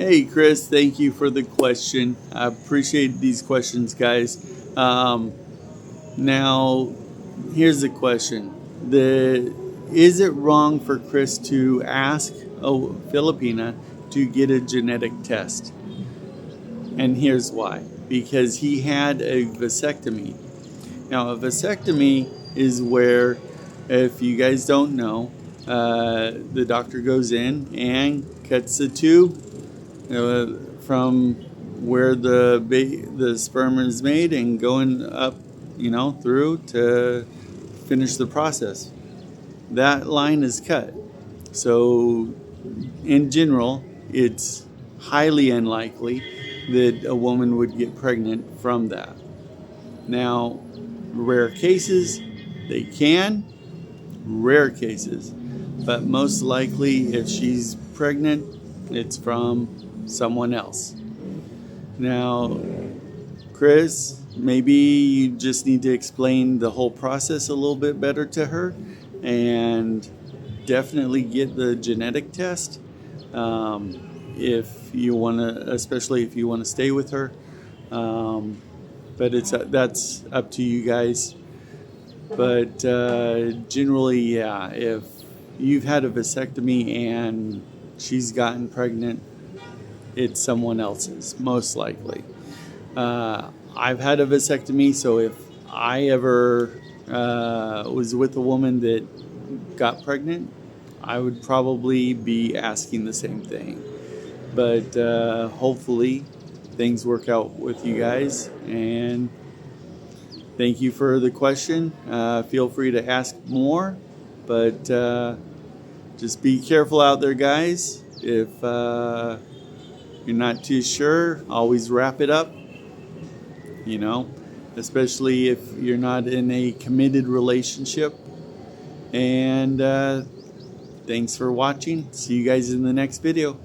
Hey, Chris, thank you for the question. I appreciate these questions, guys. Now, here's the question: Is it wrong for Chris to ask a Filipina to get a genetic test? And here's why: because he had a vasectomy. Now, a vasectomy is where, if you guys don't know, the doctor goes in and cuts the tube from where the sperm is made and going up, through to finish the process. That line is cut. So, in general, it's highly unlikely that a woman would get pregnant from that. Now, rare cases, they can, rare cases, but most likely if she's pregnant, it's from someone else. Now, Chris, maybe you just need to explain the whole process a little bit better to her and definitely get the genetic test if you want to, especially if you want to stay with her. But that's up to you guys. But generally, yeah, if you've had a vasectomy and she's gotten pregnant, it's someone else's, most likely. I've had a vasectomy, so if I ever was with a woman that got pregnant, I would probably be asking the same thing. But hopefully things work out with you guys, and thank you for the question. Feel free to ask more, but just be careful out there, guys. If you're not too sure, always wrap it up, especially if you're not in a committed relationship. And thanks for watching. See you guys in the next video.